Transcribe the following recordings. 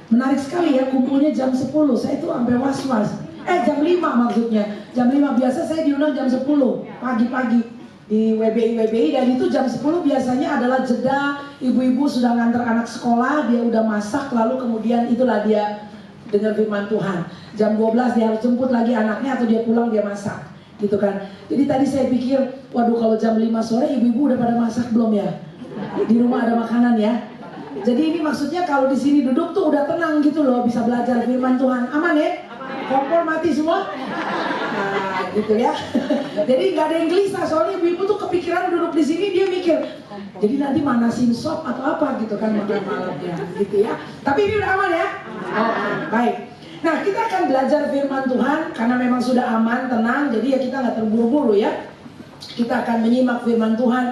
Menarik sekali ya, kumpulnya jam 10. Saya itu sampai was-was. Jam 5 maksudnya. Jam 5 biasa saya diundang jam 10 pagi-pagi di WBI, dan itu jam 10 biasanya adalah jeda, ibu-ibu sudah nganter anak sekolah, dia udah masak, lalu kemudian itulah dia dengar firman Tuhan. Jam 12 dia harus jemput lagi anaknya atau dia pulang dia masak, gitu kan. Jadi tadi saya pikir, waduh kalau jam 5 sore ibu-ibu udah pada masak belum ya? Di rumah ada makanan ya. Jadi ini maksudnya kalau di sini duduk tuh udah tenang gitu loh, bisa belajar firman Tuhan. Aman ya? Kompor mati semua? Nah, gitu ya. Jadi nggak ada yang gelisah, soalnya ibu-ibu tuh kepikiran duduk di sini, dia mikir, jadi nanti manasin sop atau apa gitu kan makan malamnya, gitu ya. Tapi ini udah aman ya? Oke, baik. Nah, kita akan belajar firman Tuhan karena memang sudah aman, tenang. Jadi ya kita nggak terburu-buru ya. Kita akan menyimak firman Tuhan.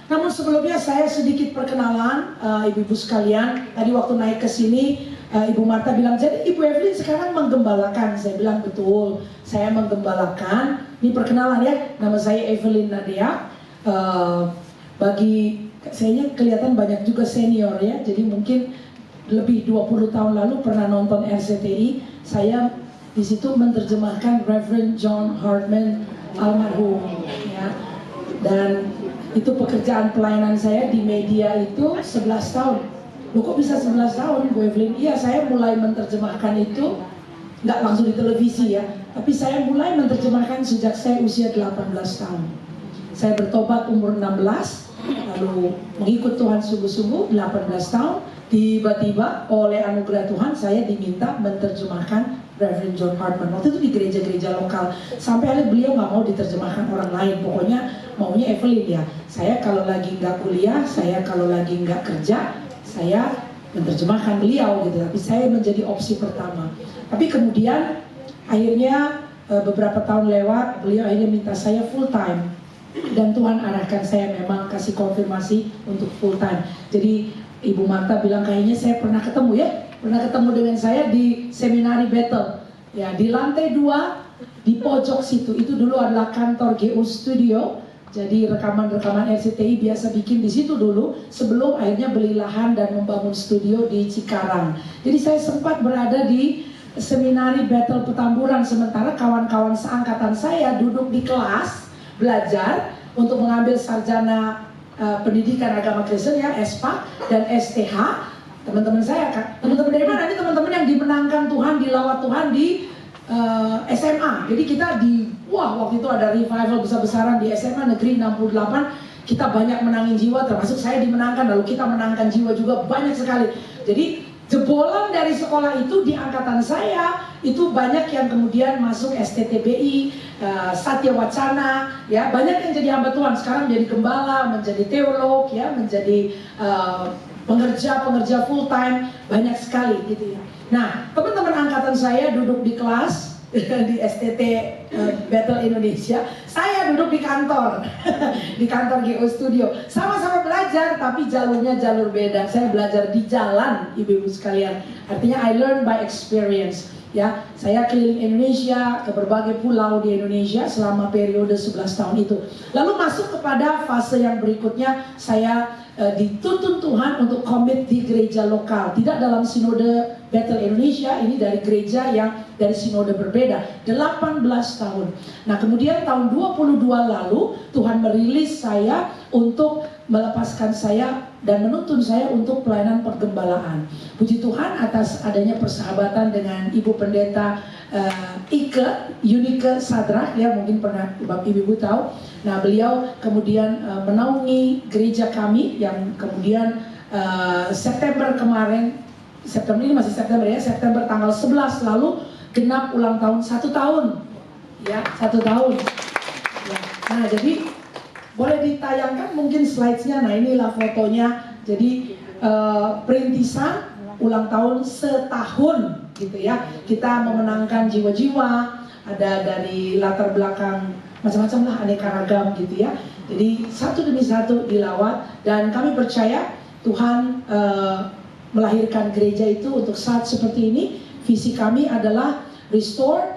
Namun sebelumnya saya sedikit perkenalan, ibu-ibu sekalian. Tadi waktu naik ke sini, Ibu Marta bilang, jadi Ibu Evelyn sekarang menggembalakan. Saya bilang betul, saya menggembalakan. Ini perkenalan ya, nama saya Evelyn Nadia. Bagi saya kelihatan banyak juga senior ya, jadi mungkin lebih 20 tahun lalu pernah nonton RCTI. Saya di situ menerjemahkan Reverend John Hartman almarhum ya. Dan itu pekerjaan pelayanan saya di media itu 11 tahun. Loh kok bisa 11 tahun Bu Evelyn? Iya, saya mulai menerjemahkan itu nggak langsung di televisi ya, tapi saya mulai menerjemahkan sejak saya usia 18 tahun. Saya bertobat umur 16, lalu mengikut Tuhan sungguh-sungguh 18 tahun. Tiba-tiba oleh anugerah Tuhan saya diminta menerjemahkan Reverend John Hartman. Waktu itu di gereja-gereja lokal. Sampai akhirnya beliau nggak mau diterjemahkan orang lain. Pokoknya maunya Evelyn ya. Saya kalau lagi nggak kuliah, saya kalau lagi nggak kerja, saya menerjemahkan beliau gitu. Tapi saya menjadi opsi pertama. Tapi kemudian akhirnya beberapa tahun lewat, beliau akhirnya minta saya full time. Dan Tuhan arahkan saya memang kasih konfirmasi untuk full time. Jadi Ibu Marta bilang kayaknya saya pernah ketemu ya, pernah ketemu dengan saya di seminari Bethel ya, di lantai 2 di pojok situ. Itu dulu adalah kantor GO Studio. Jadi rekaman-rekaman RCTI biasa bikin di situ dulu sebelum akhirnya beli lahan dan membangun studio di Cikarang. Jadi saya sempat berada di seminari Bethel Petamburan, sementara kawan-kawan seangkatan saya duduk di kelas belajar untuk mengambil sarjana pendidikan agama Kristen ya, SPA dan STH. Teman-teman saya kan, teman-teman dari mana? Ini teman-teman yang dimenangkan Tuhan, dilawat Tuhan di SMA. Jadi kita waktu itu ada revival besar-besaran di SMA Negeri 68. Kita banyak menangin jiwa, termasuk saya dimenangkan, lalu kita menangkan jiwa juga banyak sekali. Jadi jebolan dari sekolah itu di angkatan saya itu banyak yang kemudian masuk STTBI, Satya Wacana, ya banyak yang jadi hamba Tuhan. Sekarang menjadi gembala, menjadi teolog, ya menjadi pengerja full time, banyak sekali gitu ya. Nah, teman-teman angkatan saya duduk di kelas di STT Bethel Indonesia, saya duduk di kantor di kantor GO Studio, sama-sama belajar tapi jalurnya jalur beda. Saya belajar di jalan, ibu-ibu sekalian, artinya I learn by experience ya. Saya keliling Indonesia ke berbagai pulau di Indonesia selama periode 11 tahun itu. Lalu masuk kepada fase yang berikutnya, saya dituntun Tuhan untuk komit di gereja lokal, tidak dalam sinode Bethel Indonesia, ini dari gereja yang dari sinode berbeda, 18 tahun. Nah kemudian tahun 22 lalu Tuhan merilis saya untuk melepaskan saya dan menuntun saya untuk pelayanan pergembalaan. Puji Tuhan atas adanya persahabatan dengan Ibu Pendeta Yunike Sadrak, ya mungkin pernah ibu-ibu tahu. Nah beliau kemudian menaungi gereja kami yang kemudian September kemarin, September ini masih September ya, September tanggal 11 lalu genap ulang tahun 1 tahun ya, 1 tahun ya. Nah jadi boleh ditayangkan mungkin slide-nya. Nah inilah fotonya. Jadi perintisan ulang tahun setahun gitu ya. Kita memenangkan jiwa-jiwa, ada dari latar belakang macam-macam lah, aneka ragam gitu ya. Jadi satu demi satu dilawat, dan kami percaya Tuhan melahirkan gereja itu untuk saat seperti ini. Visi kami adalah restore,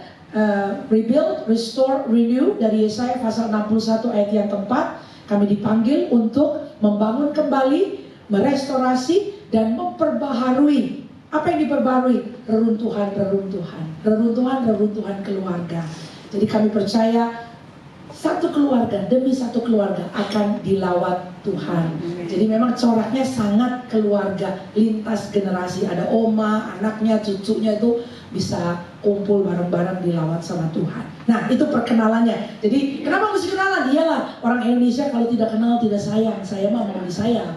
rebuild, restore, renew. Dari Yesaya pasal 61 ayat yang keempat, kami dipanggil untuk membangun kembali, merestorasi dan memperbaharui Apa yang diperbarui? Reruntuhan keluarga. Jadi kami percaya satu keluarga demi satu keluarga akan dilawat Tuhan. Jadi memang coraknya sangat keluarga, lintas generasi. Ada oma, anaknya, cucunya itu bisa kumpul bareng-bareng dilawat sama Tuhan. Nah, itu perkenalannya. Jadi kenapa mesti kenalan? Iyalah, orang Indonesia kalau tidak kenal tidak sayang. Saya mah mau disayang.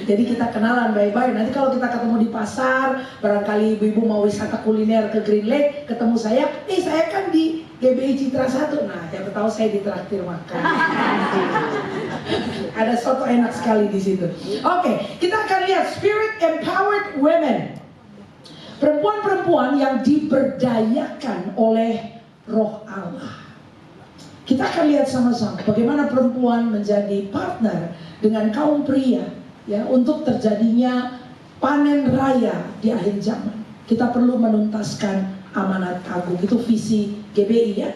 Jadi kita kenalan baik-baik. Nanti kalau kita ketemu di pasar, barangkali ibu-ibu mau wisata kuliner ke Green Lake, ketemu saya kan di GBI Citra 1. Nah, siapa tahu saya ditraktir makan. Ada soto enak sekali di situ. Oke, kita akan lihat Spirit Empowered Women. Perempuan-perempuan yang diberdayakan oleh Roh Allah. Kita akan lihat sama-sama bagaimana perempuan menjadi partner dengan kaum pria ya untuk terjadinya panen raya di akhir zaman. Kita perlu menuntaskan amanat agung. Itu visi GBI ya.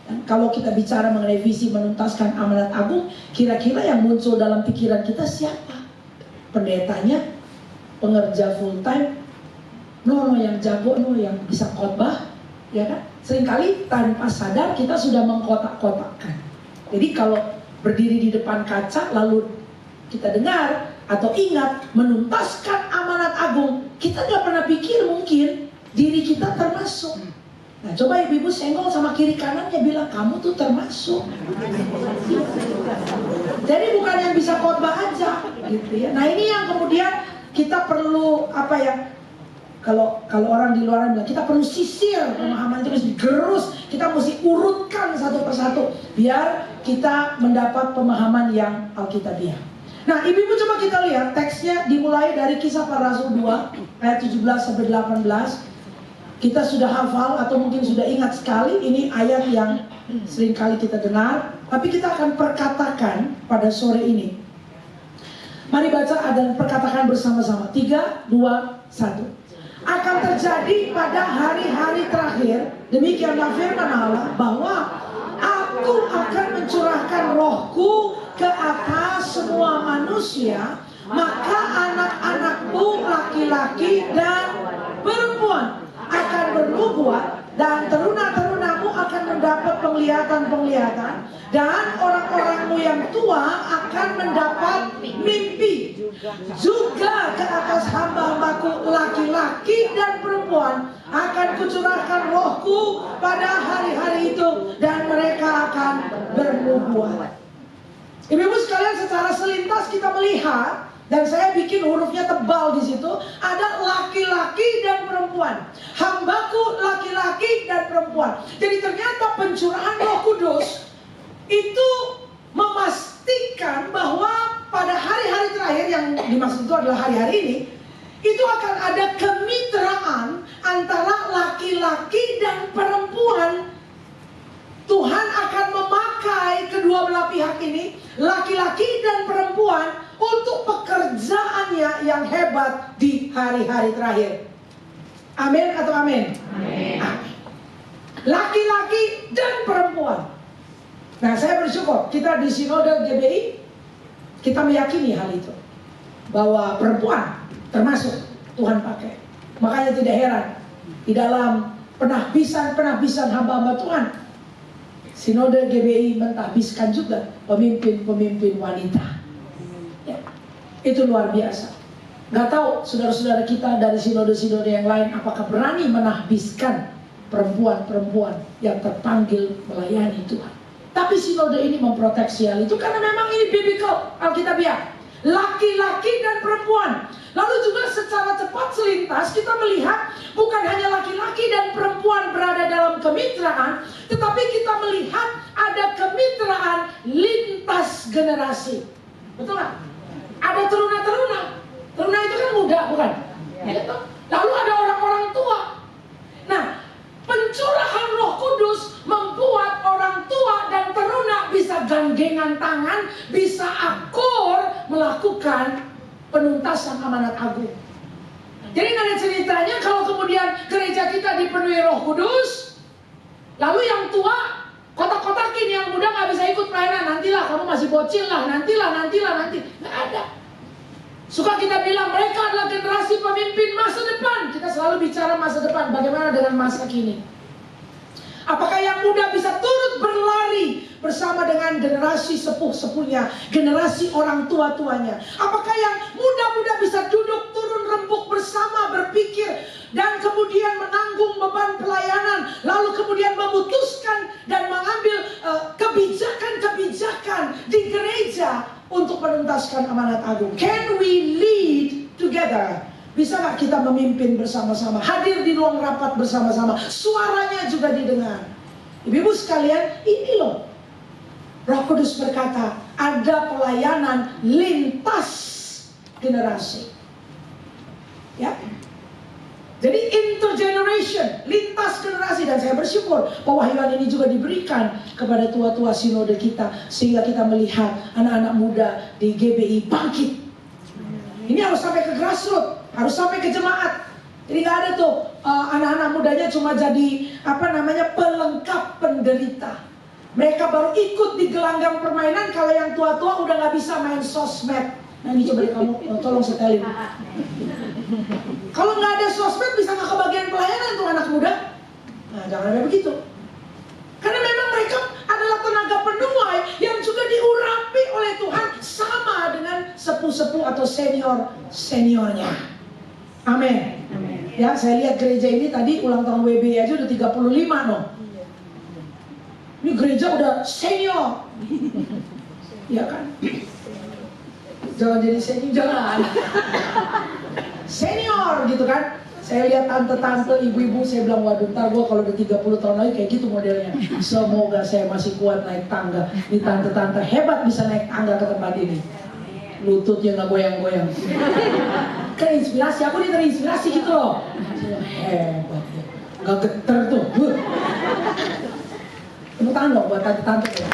Dan kalau kita bicara mengenai visi menuntaskan amanat agung, kira-kira yang muncul dalam pikiran kita siapa? Pendetanya, pengerja full time, yang jago, yang bisa khotbah, ya kan? Seringkali tanpa sadar kita sudah mengkotak-kotakkan. Jadi kalau berdiri di depan kaca lalu kita dengar atau ingat menuntaskan amanat agung, kita nggak pernah pikir mungkin diri kita termasuk. Nah, coba ibu-ibu senggol sama kiri kanannya, bilang kamu tuh termasuk. Jadi bukan yang bisa khotbah aja, gitu ya. Nah, ini yang kemudian kita perlu kalau orang di luar bilang kita perlu sisir pemahaman itu, mesti digerus, kita mesti urutkan satu persatu biar kita mendapat pemahaman yang alkitabiah. Nah, ibu-ibu coba kita lihat teksnya dimulai dari Kisah Para Rasul 2 ayat 17 sampai 18. Kita sudah hafal atau mungkin sudah ingat sekali, ini ayat yang sering kali kita dengar, tapi kita akan perkatakan pada sore ini. Mari baca dan perkatakan bersama-sama. 3, 2, 1. Akan terjadi pada hari-hari terakhir, demikianlah firman Allah, bahwa Aku akan mencurahkan Rohku ke atas semua manusia, maka anak-anakmu laki-laki dan perempuan akan bernubuat, dan teruna-terunamu akan mendapat penglihatan-penglihatan, dan orang-orangmu yang tua akan mendapat mimpi. Juga ke atas hamba-hambaku laki-laki dan perempuan akan kucurahkan Rohku pada hari-hari itu, dan mereka akan bernubuat. Ibu-ibu sekalian, secara selintas kita melihat, dan saya bikin hurufnya tebal di situ, ada laki-laki dan perempuan. Hambaku laki-laki dan perempuan. Jadi ternyata pencurahan Roh Kudus itu memastikan bahwa pada hari-hari terakhir, yang dimaksud itu adalah hari-hari ini, itu akan ada kemitraan antara laki-laki dan perempuan. Tuhan akan memakai kedua belah pihak ini, laki-laki dan perempuan, untuk pekerjaannya yang hebat di hari-hari terakhir. Amin atau amin? Amin. Laki-laki dan perempuan. Nah, saya bersyukur kita di Sinode GBI, kita meyakini hal itu, bahwa perempuan termasuk Tuhan pakai. Makanya tidak heran di dalam penahbisan hamba-hamba Tuhan, Sinode GBI mentahbiskan juga pemimpin-pemimpin wanita. Ya, itu luar biasa. Gak tahu saudara-saudara kita dari sinode-sinode yang lain apakah berani menahbiskan perempuan-perempuan yang terpanggil melayani Tuhan. Tapi sinode ini memproteksi hal itu karena memang ini biblical, alkitabiah. Laki-laki dan perempuan. Lalu juga secara cepat selintas kita melihat bukan hanya laki-laki dan perempuan berada dalam kemitraan, tetapi kita melihat ada kemitraan lintas generasi. Betul nggak? Ada teruna-teruna. Teruna itu kan muda, bukan? Ya. Lalu ada orang-orang tua. Nah, pencurahan Roh Kudus membuat orang tua dan teruna bisa gandengkan tangan, bisa akur melakukan penuntasan amanat agung. Jadi ada ceritanya kalau kemudian gereja kita dipenuhi Roh Kudus, lalu yang tua kotak-kotakin, yang muda nggak bisa ikut pelayanan, nantilah kamu masih bocil lah, nantilah, nggak ada. Suka kita bilang mereka adalah generasi pemimpin masa selalu bicara masa depan, bagaimana dengan masa kini? Apakah yang muda bisa turut berlari bersama dengan generasi sepuh-sepuhnya, generasi orang tua-tuanya? Apakah yang muda-muda bisa duduk turun rembuk bersama, berpikir, dan kemudian menanggung beban pelayanan, lalu kemudian memutuskan dan mengambil kebijakan-kebijakan di gereja untuk menuntaskan amanat agung? Can we lead together? Bisa nggak kita memimpin bersama-sama, hadir di ruang rapat bersama-sama, suaranya juga didengar? Ibu-ibu sekalian, ini loh Roh Kudus berkata, ada pelayanan lintas generasi. Ya, jadi intergeneration, lintas generasi. Dan saya bersyukur pewahyuan ini juga diberikan kepada tua-tua sinode kita, sehingga kita melihat anak-anak muda di GBI bangkit. Ini harus sampai ke grassroots, harus sampai ke jemaat. Jadi nggak ada tuh anak-anak mudanya cuma jadi pelengkap penderita. Mereka baru ikut di gelanggang permainan kalau yang tua-tua udah nggak bisa main sosmed. Nah ini coba kamu tolong setelin. Kalau nggak ada sosmed bisa nggak kebagian pelayanan tuh anak muda? Nah jangan ada begitu. Karena memang mereka adalah tenaga penuai yang juga diurapi oleh Tuhan sama dengan sepuh-sepuh atau seniornya. Amin. Ya, saya lihat gereja ini tadi ulang tahun WB aja udah 35 loh. Ini gereja udah senior. Ya kan? Jangan jadi senior, jangan. Senior gitu kan. Saya lihat tante-tante, ibu-ibu, saya bilang, waduh, ntar gue kalau udah 30 tahun lagi kayak gitu modelnya. Semoga saya masih kuat naik tangga. Ini tante-tante hebat bisa naik tangga ke tempat ini. Lututnya nggak goyang-goyang. Kan inspirasi, aku nih terinspirasi gitu loh. Hebat ya, nggak geter tuh. Tepuk tangan dong buat tante-tante ya.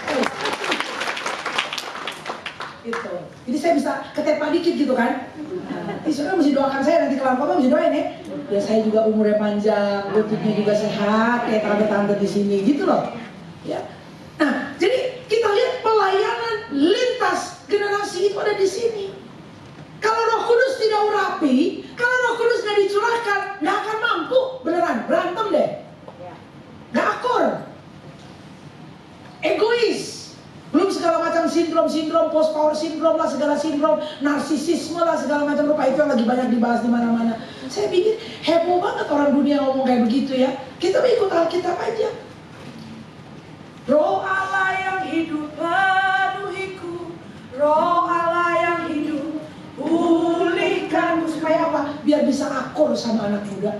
Gitu. Jadi saya bisa ketepa dikit gitu kan. Ini saudara mesti doakan saya, nanti kelar apa mesti doain ya. Ya saya juga umurnya panjang, lututnya juga sehat kayak tante-tante di sini gitu loh. Ya. Nah, jadi kita lihat pelayanan lintas generasi itu ada di sini. Kalau Roh Kudus tidak urapi, kalau Roh Kudus nggak dicurahkan, nggak akan mampu, beneran berantem deh, nggak akur, egois, belum segala macam sindrom, post power syndrome lah, segala sindrom, narsisisme lah, segala macam rupa itu yang lagi banyak dibahas di mana-mana. Saya pikir heboh banget orang dunia ngomong kayak begitu ya. Kita ikut Alkitab aja. Roh Allah yang hidup penuhiku, Roh Allah yang hidup pulihkan. Supaya apa? Biar bisa akur sama anak muda.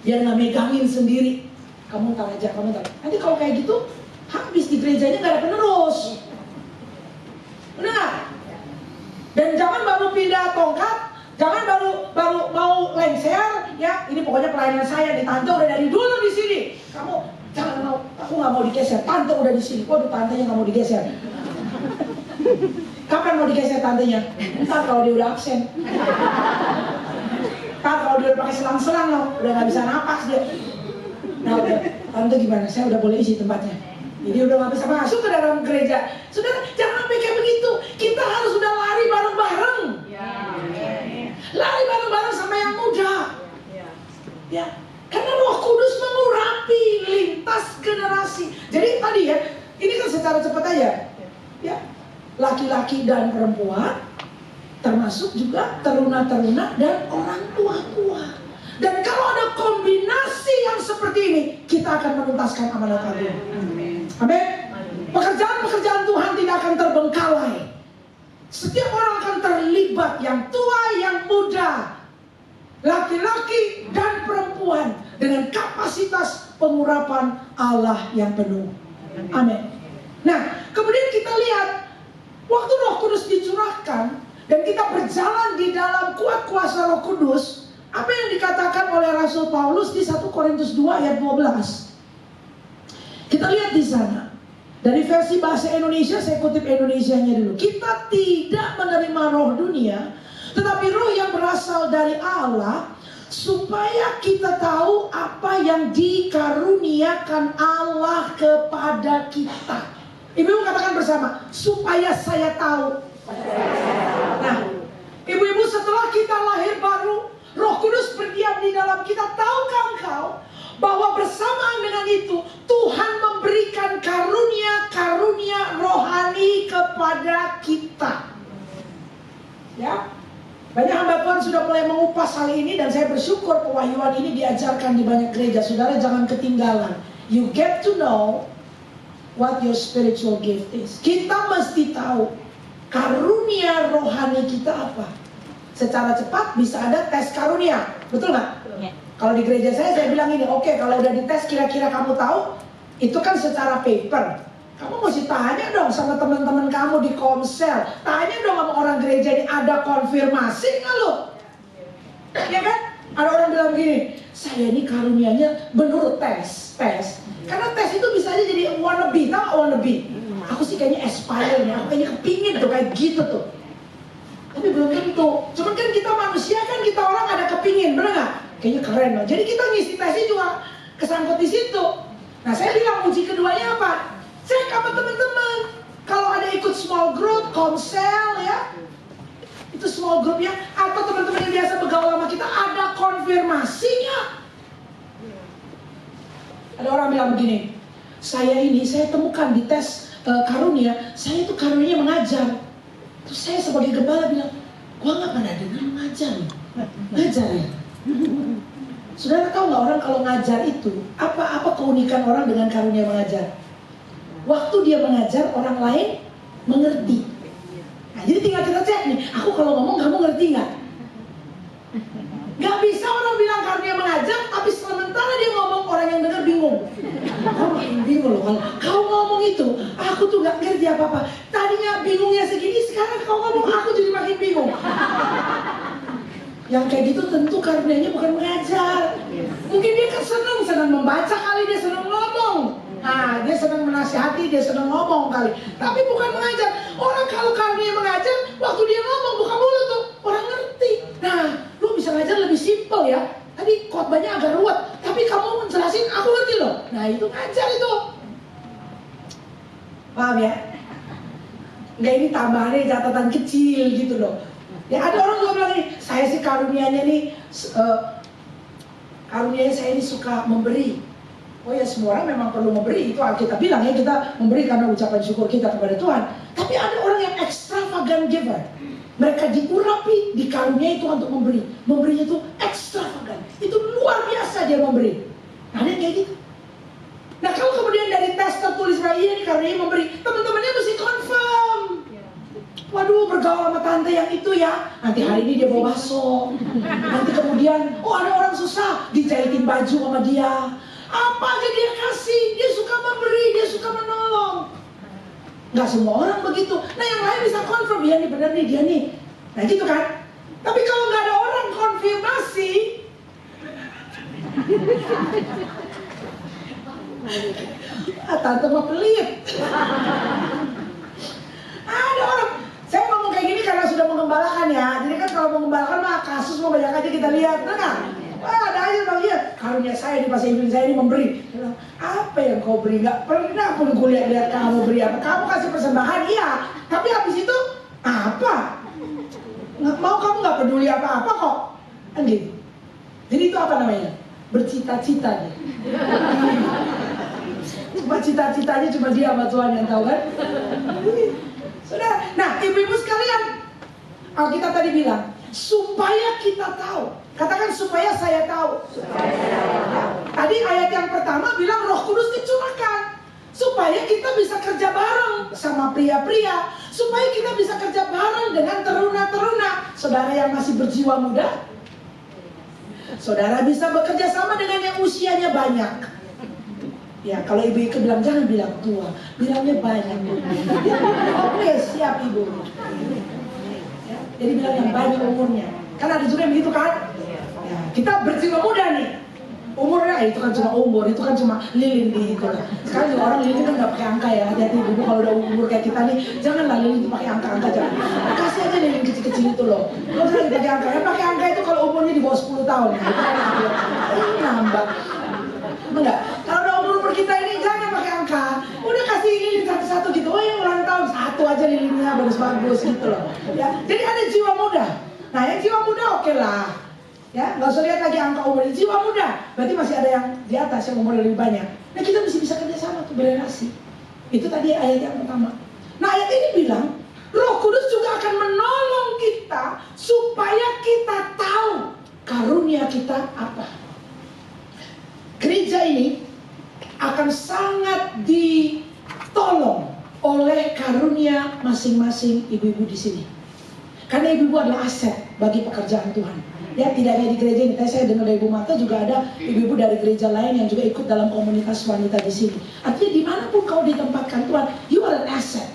Biar nggak megangin sendiri. Kamu ntar aja, kamu ntar. Nanti kalau kayak gitu, habis di gerejanya nggak ada penerus. Benar nggak? Dan jangan baru pindah tongkat, jangan baru mau lengser, ya. Ini pokoknya pelayanan saya nih, tante udah dari dulu di sini. Kamu jangan mau, aku nggak mau digeser. Tante udah di sini. Waduh, tantenya nggak mau digeser. Kapan mau digeser tantenya? Ntar kalau dia udah absen. Ntar kalau dia udah pakai selang-selang loh, udah nggak bisa napas dia. Nah udah, tante gimana? Saya udah boleh isi tempatnya. Jadi udah nggak bisa masuk ke dalam gereja. Saudara, jangan sampai kayak begitu. Kita harus udah lari bareng-bareng. Lari bareng-bareng sama yang muda. Ya, karena Roh Kudus mengurapi lintas generasi. Jadi tadi ya, ini kan secara cepat aja. Ya, laki-laki dan perempuan, termasuk juga teruna-teruna dan orang tua-tua. Dan kalau ada kombinasi yang seperti ini, kita akan menuntaskan amanat agung. Amin. Pekerjaan-pekerjaan Tuhan tidak akan terbengkalai. Setiap orang akan terlibat, yang tua, yang muda, laki-laki dan perempuan, dengan kapasitas pengurapan Allah yang penuh. Amin. Nah, kemudian kita lihat waktu Roh Kudus dicurahkan dan kita berjalan di dalam kuat kuasa Roh Kudus. Apa yang dikatakan oleh Rasul Paulus di 1 Korintus 2 ayat 12. Kita lihat di sana. Dari versi bahasa Indonesia, saya kutip Indonesianya dulu. Kita tidak menerima roh dunia, tetapi roh yang berasal dari Allah, supaya kita tahu apa yang dikaruniakan Allah kepada kita. Ibu katakan bersama, supaya saya tahu. Nah, ibu-ibu, setelah kita lahir baru, Roh Kudus itu Tuhan memberikan karunia-karunia rohani kepada kita. Ya, banyak hamba Tuhan sudah mulai mengupas hal ini dan saya bersyukur pewahyuan ini diajarkan di banyak gereja. Saudara jangan ketinggalan. You get to know what your spiritual gift is. Kita mesti tahu karunia rohani kita apa. Secara cepat bisa ada tes karunia, betul nggak? Yeah. Kalau di gereja saya bilang ini, oke, kalau udah dites kira-kira kamu tahu, itu kan secara paper. Kamu mesti tanya dong sama teman-teman kamu di komsel, tanya dong sama orang gereja ini, ada konfirmasi nggak lo? Ya kan? Ada orang bilang gini, saya ini karunianya menurut tes. Karena tes itu bisa aja jadi wannabe, tau gak wannabe? Aku sih kayaknya aspire nih, aku kayaknya kepingin tuh kayak gitu tuh. Tapi belum tentu. Cuman kan kita manusia kan, kita orang ada kepingin, bener nggak? Kayaknya keren loh. Jadi kita ngisi tesnya juga kesangkut di situ. Nah saya bilang uji keduanya apa? Cek sama teman-teman. Kalau ada ikut small group, komsel ya, itu small group ya, atau teman-teman yang biasa bergaul sama kita, ada konfirmasinya. Ada orang bilang begini, saya temukan di tes karunia, saya itu karunianya mengajar. Terus saya sebagai gembala bilang, gua nggak pernah dengar mengajar. Ngajar ya? Saudara tahu nggak, orang kalau ngajar itu apa keunikan orang dengan karunia mengajar? Waktu dia mengajar, orang lain mengerti. Nah, jadi tinggal kita cek nih, aku kalau ngomong kamu ngerti nggak? Nggak bisa orang bilang karunia mengajar, tapi sementara dia ngomong orang yang dengar bingung. Kamu makin bingung loh kalau kau ngomong itu, aku tuh nggak ngerti apa-apa. Tadinya bingungnya segini, sekarang kau ngomong aku jadi makin bingung. Yang kayak gitu tentu karunianya bukan mengajar. Mungkin dia kan senang membaca kali, dia senang ngomong. Nah, dia senang menasihati, dia senang ngomong kali. Tapi bukan mengajar. Orang kalau karunia mengajar, waktu dia ngomong buka mulut tuh, orang ngerti. Nah, lu bisa ngajar lebih simpel ya. Tadi khotbahnya agak ruwet, tapi kamu menjelasin, aku ngerti loh. Nah, itu ngajar itu. Paham ya? Enggak, ini tambahannya catatan kecil gitu loh. Ya ada orang juga bilang nih, saya sih karunianya nih, karunianya saya ini suka memberi. Oh ya, semua orang memang perlu memberi, itu kita bilang ya, kita memberi karena ucapan syukur kita kepada Tuhan. Tapi ada orang yang extravagant giver. Mereka diurapi, dikaruniai Tuhan untuk memberi. Memberinya itu extravagant, itu luar biasa dia memberi. Ada yang kayak gitu. Nah kalau kemudian dari tes tertulis bahwa iya nih karuniai memberi, teman-temannya mesti confirm. Waduh, bergaul sama tante yang itu ya, nanti hari ini dia bawa bakso, nanti kemudian, oh ada orang susah, dijahitin baju sama dia, apa aja dia kasih, dia suka memberi, dia suka menolong. Nggak semua orang begitu. Nah yang lain bisa confirm, ya nih benar nih dia nih. Nah gitu kan. Tapi kalau nggak ada orang konfirmasi, tante mah pelit. Ada orang. Saya ngomong kayak gini karena sudah mengembalakan ya. Jadi kan kalau mengembalakan mah kasus mau banyak aja kita lihat, benar? Wah ada aja bang, iya karunia saya di pas ibu saya ini memberi. Bilang, apa yang kau beri? Nggak pernah pun gue lihat kamu beri apa. Kamu kasih persembahan, iya. Tapi habis itu apa? Nggak mau, kamu nggak peduli apa-apa kok. Kan gitu. Jadi itu apa namanya? Bercita-cita deh. Cuma cita-citanya cuma dia sama Tuhan yang tahu kan. Saudara, nah ibu-ibu sekalian, Alkitab tadi bilang supaya kita tahu. Katakan supaya saya tahu. Tadi ayat yang pertama bilang Roh Kudus dicurahkan supaya kita bisa kerja bareng sama pria-pria, supaya kita bisa kerja bareng dengan teruna-teruna. Saudara yang masih berjiwa muda, saudara bisa bekerja sama dengan yang usianya banyak. Ya, kalau ibu Ike bilang jangan bilang tua, bilangnya banyak. Oke, siap ibu. Ya, jadi bilang yang banyak umurnya. Kan ada juga yang begitu kan? Ya, kita berjiwa muda nih. Umurnya itu kan cuma umur, itu kan cuma lilin di itu. Sekarang juga orang lilin kan nggak pakai angka ya. Hati-hati ibu kalau udah umur kayak kita nih, janganlah lilin itu pakai angka-angka, jangan. Kasih aja lilin kecil-kecil itu loh. Kalau usah pakai angka, ya pakai angka itu kalau umurnya di bawah 10 tahun. Ini nambah. Enggak, kalau udah umur kita ini jangan pakai angka. Udah kasih lilin satu-satu gitu. Oh yang ulang tahun satu aja lilinnya bagus-bagus gitu loh. Ya, jadi ada jiwa muda. Nah yang jiwa muda oke lah. Ya, nggak usah lihat lagi angka umur, jiwa muda, berarti masih ada yang di atas yang umur lebih banyak. Nah, kita mesti bisa kerjasama tuh, berelasi. Itu tadi ayat yang pertama. Nah, ayat ini bilang Roh Kudus juga akan menolong kita supaya kita tahu karunia kita apa. Gereja ini akan sangat ditolong oleh karunia masing-masing ibu-ibu di sini. Karena ibu-ibu adalah aset bagi pekerjaan Tuhan. Ya, tidak hanya di gereja ini. Tadi saya dengar dari Ibu Marta juga ada ibu-ibu dari gereja lain yang juga ikut dalam komunitas wanita di sini. Artinya dimanapun kau ditempatkan Tuhan, you are an asset.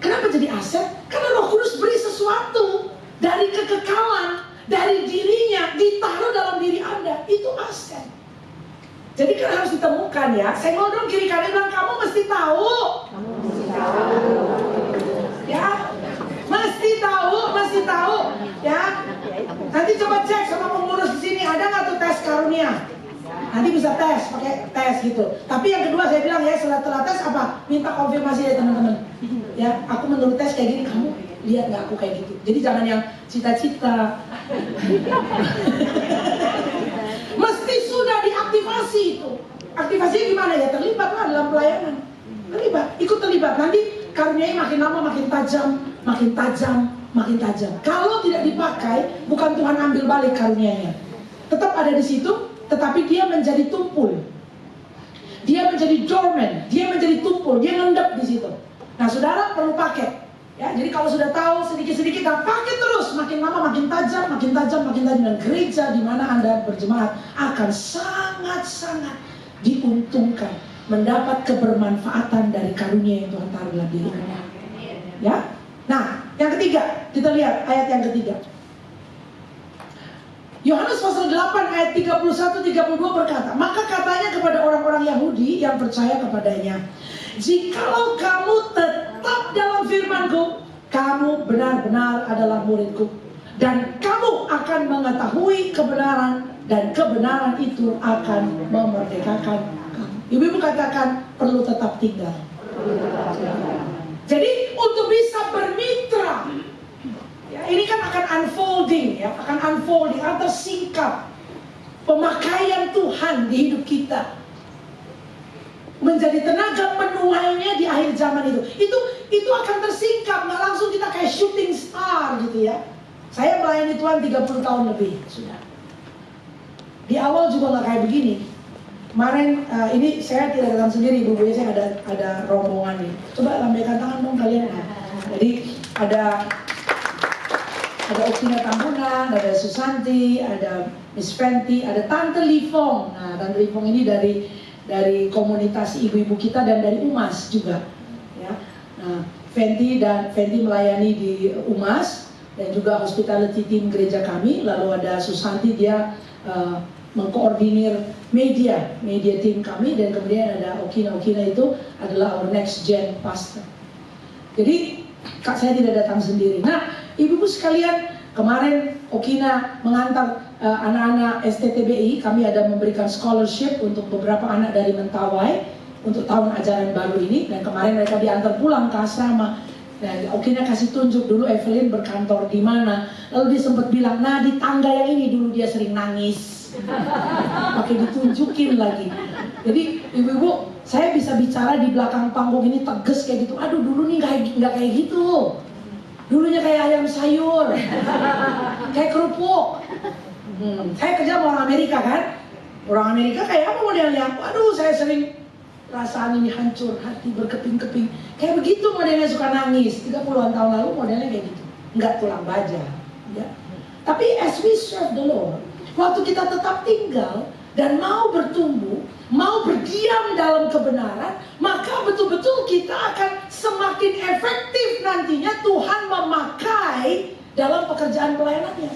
Kenapa jadi aset? Karena Roh Kudus beri sesuatu dari kekekalan, dari dirinya, ditaruh dalam diri Anda. Itu aset. Jadi kan harus ditemukan ya. Saya ngomong kiri kanan bilang, kamu mesti tahu. Kamu mesti tahu. Ya, mesti tahu. Ya. Nanti coba cek sama pengurus di sini, ada nggak tuh tes karunia? Nanti bisa tes, pakai tes gitu. Tapi yang kedua saya bilang ya, setelah tes apa? Minta konfirmasi dari teman-teman. Ya, aku menurut tes kayak gini, kamu lihat nggak aku kayak gitu? Jadi jangan yang cita-cita. Mesti sudah diaktifasi itu. Aktivasinya gimana ya? Terlibatlah dalam pelayanan. Ikut terlibat. Nanti karunianya makin lama makin tajam. Kalau tidak dipakai, bukan Tuhan ambil balik karunianya. Tetap ada di situ, tetapi dia menjadi tumpul. Dia menjadi dormant, dia menjadi tumpul, dia ngendap di situ. Nah, saudara perlu pakai. Ya, jadi kalau sudah tahu sedikit-sedikit, pakai terus, makin lama makin tajam, dan gereja di mana Anda berjemaat akan sangat-sangat diuntungkan, mendapat kebermanfaatan dari karunia yang Tuhan taruh dalam diri Anda. Ya. Nah, yang ketiga, kita lihat ayat yang ketiga. Yohanes pasal 8 ayat 31-32 berkata, maka katanya kepada orang-orang Yahudi yang percaya kepadanya, jikalau kamu tetap dalam firman-Ku, kamu benar-benar adalah murid-Ku, dan kamu akan mengetahui kebenaran, dan kebenaran itu akan memerdekakan kamu. Ibu-ibu katakan perlu tetap tinggal. Jadi untuk bisa bermitra, ya, ini kan akan unfolding, akan tersingkap pemakaian Tuhan di hidup kita, menjadi tenaga penuainya di akhir zaman itu akan tersingkap, nggak langsung kita kayak shooting star gitu ya. Saya melayani Tuhan 30 tahun lebih sudah. Di awal juga nggak kayak begini. Kemarin ini saya tidak datang sendiri, ibu-ibu, saya ada rombongan nih. Coba lambaikan tangan dong kalian. Jadi ada Oktina Tambunan, ada Susanti, ada Miss Fenty, ada Tante Livong. Nah, Tante Livong ini dari komunitas ibu-ibu kita dan dari UMAS juga. Ya. Nah, Fenty melayani di UMAS dan juga hospitality team gereja kami. Lalu ada Susanti, dia mengkoordinir media tim kami, dan kemudian ada Okina itu adalah our next gen pastor. Jadi saya tidak datang sendiri. Nah, ibu-ibu sekalian, kemarin Okina mengantar anak-anak STTBI. Kami ada memberikan scholarship untuk beberapa anak dari Mentawai untuk tahun ajaran baru ini, dan kemarin mereka diantar pulang ke asrama. Dan Okina kasih tunjuk dulu Evelyn berkantor di mana. Lalu dia sempat bilang, nah di tangga yang ini dulu dia sering nangis. Pakai ditunjukin lagi. Jadi ibu-ibu, saya bisa bicara di belakang panggung ini tegas kayak gitu. Aduh, dulu nih nggak kayak gitu. Dulunya kayak ayam sayur, kayak kerupuk. Saya kerja sama orang Amerika kan. Orang Amerika kayak apa modelnya? Aduh, saya sering perasaan ini hancur, hati berkeping-keping. Kayak begitu modelnya, suka nangis. 30-an tahun lalu modelnya kayak gitu. Nggak tulang baja. Ya. Tapi as we serve the Lord, waktu kita tetap tinggal dan mau bertumbuh, mau berdiam dalam kebenaran, maka betul-betul kita akan semakin efektif nantinya Tuhan memakai dalam pekerjaan pelayanannya.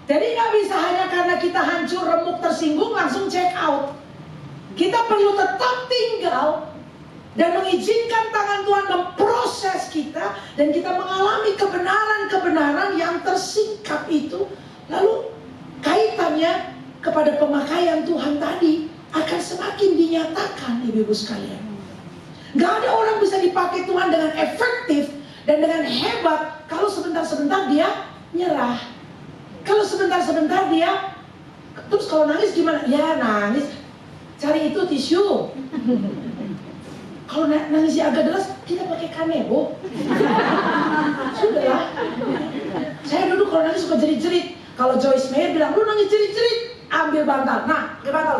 Jadi nggak bisa hanya karena kita hancur, remuk, tersinggung langsung check out. Kita perlu tetap tinggal dan mengizinkan tangan Tuhan memproses kita, dan kita mengalami kebenaran-kebenaran yang tersingkap itu. Lalu kaitannya kepada pemakaian Tuhan tadi akan semakin dinyatakan, ibu-ibu sekalian. Gak ada orang bisa dipakai Tuhan dengan efektif dan dengan hebat kalau sebentar-sebentar dia nyerah. Kalau sebentar dia. Terus kalau nangis gimana? Ya nangis, cari itu tisu. Kalau nangisnya agak deras, kita pakai kanebo. Sudahlah. Saya dulu kalau nangis suka jerit-jerit. Kalau Joyce Meyer bilang, lu nangis jerit-jerit, ambil bantal. Nah, pakai bantal.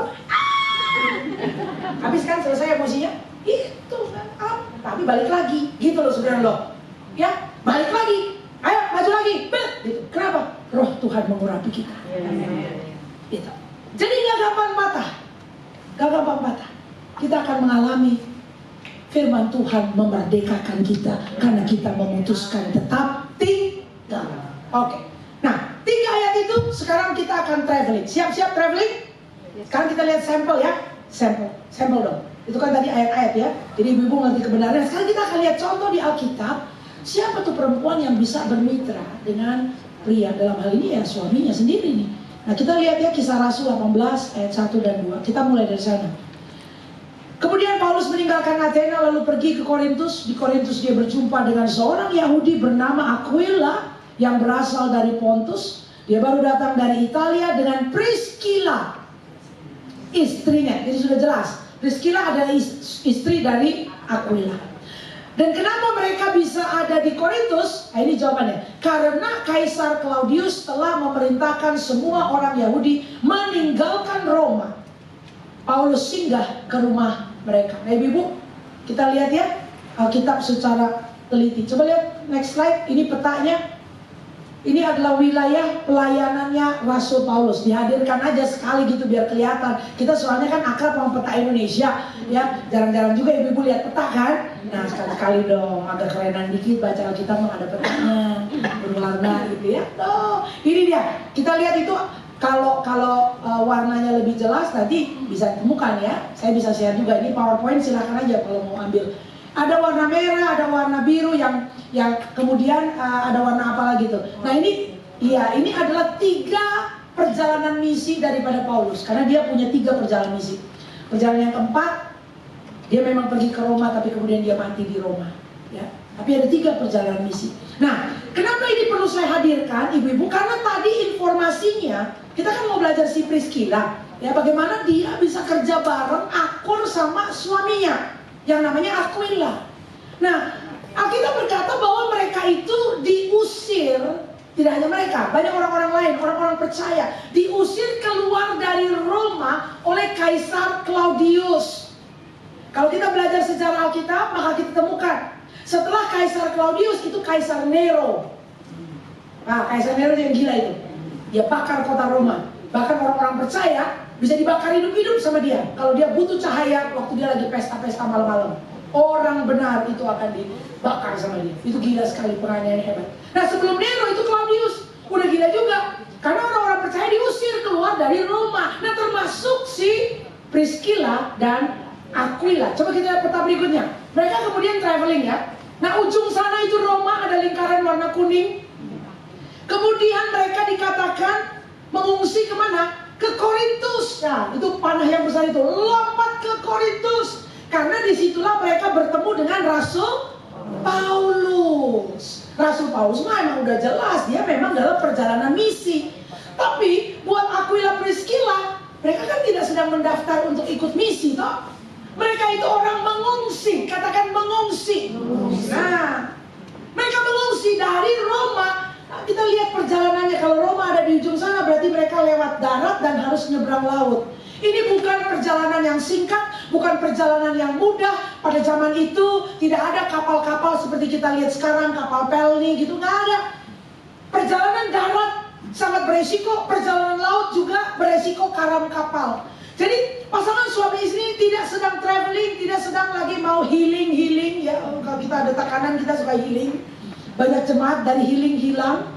Habis kan selesai emosinya? Itu kan. Tapi balik lagi, gitu loh saudara lo. Ya, balik lagi. Ayo, maju lagi. Gitu. Kenapa? Roh Tuhan mengurapi kita. Gitu. Jadi gak gampang patah. Gak gampang patah. Kita akan mengalami firman Tuhan memerdekakan kita karena kita memutuskan tetap tinggal. Oke. Nah, 3 ayat itu sekarang kita akan traveling. Siap-siap traveling? Sekarang kita lihat sampel ya. Sampel dong. Itu kan tadi ayat-ayat ya. Jadi ibu-ibu ngerti kebenaran. Sekarang kita akan lihat contoh di Alkitab. Siapa tuh perempuan yang bisa bermitra dengan pria? Dalam hal ini ya suaminya sendiri nih. Nah kita lihat ya Kisah Rasul 18 ayat 1 dan 2. Kita mulai dari sana. Kemudian Paulus meninggalkan Athena lalu pergi ke Korintus. Di Korintus dia berjumpa dengan seorang Yahudi bernama Aquila yang berasal dari Pontus. Dia baru datang dari Italia dengan Priscilla, istrinya. Jadi sudah jelas, Priscilla adalah istri dari Aquila. Dan kenapa mereka bisa ada di Korintus? Nah, ini jawabannya. Karena Kaisar Claudius telah memerintahkan semua orang Yahudi meninggalkan Roma. Paulus singgah ke rumah mereka. Nah ibu-ibu, kita lihat ya Alkitab secara teliti. Coba lihat next slide, ini petanya. Ini adalah wilayah pelayanannya Rasul Paulus. Dihadirkan aja sekali gitu biar kelihatan. Kita soalnya kan akrab sama peta Indonesia ya. Jarang-jarang juga ibu-ibu lihat peta kan. Nah sekali-sekali dong, agak kerenan dikit baca Alkitab ada petanya berwarna gitu ya. Oh, ini dia. Kita lihat itu. Kalau warnanya lebih jelas nanti bisa ditemukan ya. Saya bisa share juga ini PowerPoint, silakan aja kalau mau ambil. Ada warna merah, ada warna biru yang kemudian ada warna apa lagi tuh. Nah ini adalah 3 perjalanan misi daripada Paulus karena dia punya 3 perjalanan misi. Perjalanan yang keempat dia memang pergi ke Roma tapi kemudian dia mati di Roma ya. Tapi ada 3 perjalanan misi. Nah, kenapa ini perlu saya hadirkan ibu-ibu? Karena tadi informasinya, kita kan mau belajar si Priscilla ya, bagaimana dia bisa kerja bareng akur sama suaminya yang namanya Aquila. Nah, Alkitab berkata bahwa mereka itu diusir. Tidak hanya mereka, banyak orang-orang lain, orang-orang percaya diusir keluar dari Roma oleh Kaisar Claudius. Kalau kita belajar sejarah Alkitab, maka kita temukan setelah Kaisar Claudius itu Kaisar Nero. Nah, Kaisar Nero yang gila itu. Dia bakar kota Roma. Bahkan orang-orang percaya bisa dibakar hidup-hidup sama dia. Kalau dia butuh cahaya waktu dia lagi pesta-pesta malam-malam, orang benar itu akan dibakar sama dia. Itu gila sekali, penganiayaan hebat. Nah, sebelum Nero itu Claudius udah gila juga. Karena orang-orang percaya diusir keluar dari Roma. Nah, termasuk si Priscilla dan Aquila. Coba kita lihat peta berikutnya. Mereka kemudian traveling ya. Nah, ujung sana itu Roma, ada lingkaran warna kuning. Kemudian mereka dikatakan mengungsi kemana? Ke Korintus. Nah, itu panah yang besar itu lompat ke Korintus. Karena disitulah mereka bertemu dengan Rasul Paulus. Rasul Paulus memang udah jelas dia memang dalam perjalanan misi. Tapi buat Aquila Priscilla, mereka kan tidak sedang mendaftar untuk ikut misi toh. Mereka itu orang mengungsi, katakan mengungsi. Nah, mereka mengungsi dari Roma. Nah, kita lihat perjalanannya, kalau Roma ada di ujung sana berarti mereka lewat darat dan harus nyebrang laut. Ini bukan perjalanan yang singkat, bukan perjalanan yang mudah. Pada zaman itu tidak ada kapal-kapal seperti kita lihat sekarang, kapal pelni gitu, nggak ada. Perjalanan darat sangat beresiko, perjalanan laut juga beresiko karam kapal. Jadi pasangan suami istri tidak sedang traveling, tidak sedang lagi mau healing ya. Kalau kita ada tekanan kita suka healing. Banyak jemaat dari healing hilang.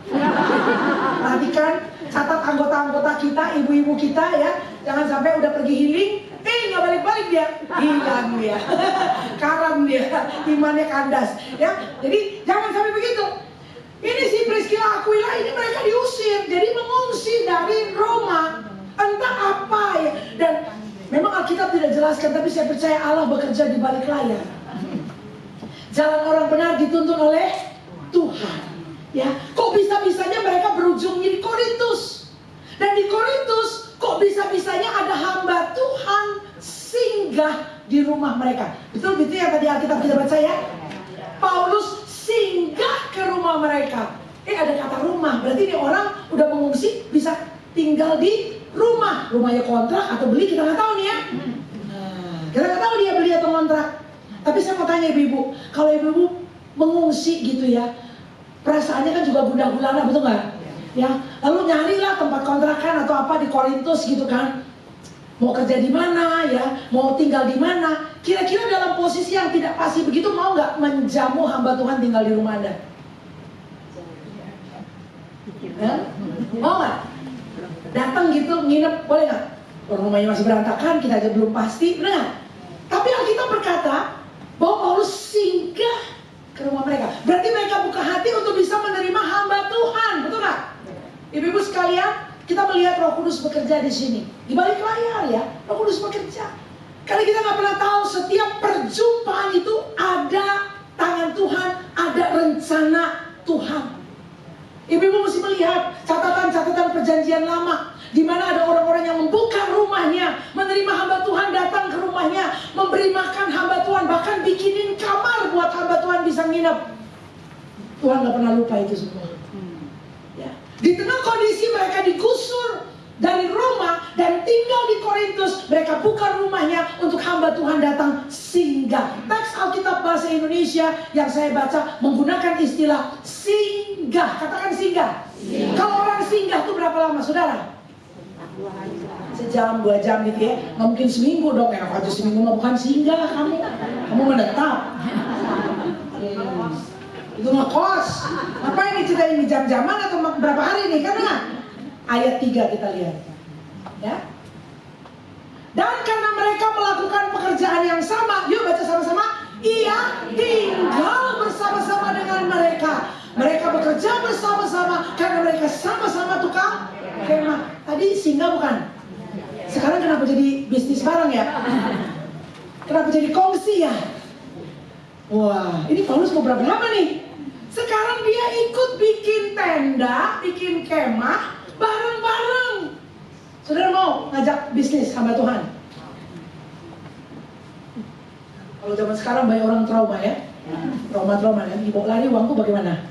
Perhatikan, catat anggota-anggota kita, ibu-ibu kita ya. Jangan sampai udah pergi healing, nggak balik-balik dia, hilang dia, karam dia, imannya kandas ya. Jadi jangan sampai begitu. Ini si Priscilla Aquila ini mereka diusir, jadi mengungsi dari Roma. Entah apa ya. Dan memang Alkitab tidak jelaskan, tapi saya percaya Allah bekerja di balik layar. Jalan orang benar dituntun oleh Tuhan. Ya, kok bisa-bisanya mereka berujung di Korintus? di rumah mereka. Betul yang tadi Alkitab kita baca ya. Paulus singgah ke rumah mereka. Ada kata rumah, berarti ini orang udah mengungsi bisa tinggal di rumah. Rumahnya kontrak atau beli, kita nggak tahu nih ya. Kita nggak tahu dia beli atau kontrak. Tapi saya mau tanya ibu-ibu, kalau ibu-ibu mengungsi gitu ya, perasaannya kan juga gundah gulana, betul nggak? Ya, lalu nyarilah tempat kontrakan atau apa di Korintus gitu kan. Mau kerja di mana ya, mau tinggal di mana. Kira-kira dalam posisi yang tidak pasti begitu, mau nggak menjamu hamba Tuhan tinggal di rumah Anda? Mau nggak? Datang gitu, nginep, boleh nggak? Rumahnya masih berantakan, kita aja belum pasti, benar nggak? Tapi Alkitab berkata bahwa Paulus singgah ke rumah mereka. Berarti mereka buka hati untuk bisa menerima hamba Tuhan, betul nggak? Ibu-ibu sekalian, kita melihat Roh Kudus bekerja di sini. Di balik layar ya, Roh Kudus bekerja. Karena kita nggak pernah tahu setiap perjumpaan itu ada tangan Tuhan, ada rencana Tuhan. Ibu-ibu mesti melihat catatan-catatan perjanjian lama, di mana ada orang-orang yang membuka rumahnya, menerima hamba Tuhan datang ke rumahnya, memberi makan hamba Tuhan, bahkan bikinin kamar buat hamba Tuhan bisa nginep. Tuhan nggak pernah lupa itu semua. Ya. Di tengah kondisi mereka digusur dari Roma dan tinggal di Korintus, mereka buka rumahnya untuk hamba Tuhan datang singgah. Teks Alkitab bahasa Indonesia yang saya baca menggunakan istilah singgah. Katakan singgah. Kalau orang singgah itu berapa lama, saudara? Sejam, 2 jam gitu ya. Nggak mungkin seminggu dong. Aja seminggu mah bukan singgah kamu menetap. Itu ngekos. Apa ini cerita ini jam-jaman atau berapa hari nih? Karena ayat 3 kita lihat ya. Dan karena mereka melakukan pekerjaan yang sama, yuk baca sama-sama. Ia tinggal bersama-sama dengan mereka. Mereka bekerja bersama-sama karena mereka sama-sama tukang kemah. Tadi singgah bukan? Sekarang kenapa jadi bisnis bareng ya? Kenapa jadi kongsi ya? Wah, ini Paulus mau berapa lama nih? Sekarang dia ikut bikin tenda, bikin kemah bareng-bareng. Saudara mau ngajak bisnis hamba Tuhan? Kalau zaman sekarang banyak orang trauma ya. Trauma kan, dibawa lari uangku bagaimana?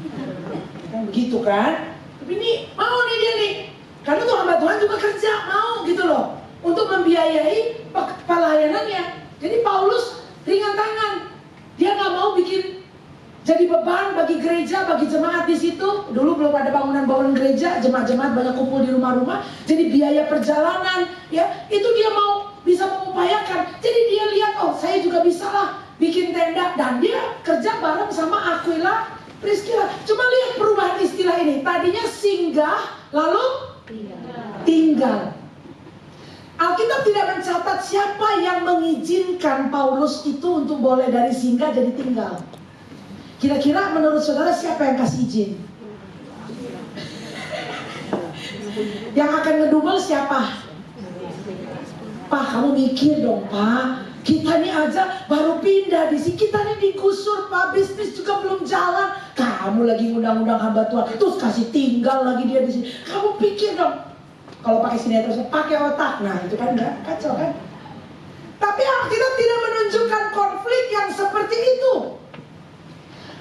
Kan begitu kan? Tapi ini mau nih dia nih. Karena tuh hamba Tuhan juga kerja, mau gitu loh. Untuk membiayai pelayanannya. Jadi Paulus ringan tangan. Dia nggak mau bikin jadi beban bagi gereja, bagi jemaat di situ. Dulu belum ada bangunan-bangunan gereja, jemaat-jemaat banyak kumpul di rumah-rumah. Jadi biaya perjalanan, ya itu dia mau bisa mengupayakan. Jadi dia lihat, oh saya juga bisa lah bikin tenda. Dan dia kerja bareng sama Aquila, Priscilla. Cuma lihat perubahan istilah ini. Tadinya singgah, lalu tinggal. Alkitab tidak mencatat siapa yang mengizinkan Paulus itu untuk boleh dari singgah jadi tinggal. Kira-kira menurut saudara siapa yang kasih izin? Yang akan ngedumel siapa? Pak, kamu mikir dong Pak. Kita nih aja baru pindah di sini. Kita nih digusur Pak, bisnis juga belum jalan. Kamu lagi ngundang-undang hamba Tuhan, terus kasih tinggal lagi dia di sini. Kamu pikir dong. Kalau pakai sini terus pakai otak. Nah itu kan enggak kacau kan? Tapi Alkitab tidak menunjukkan konflik yang seperti itu.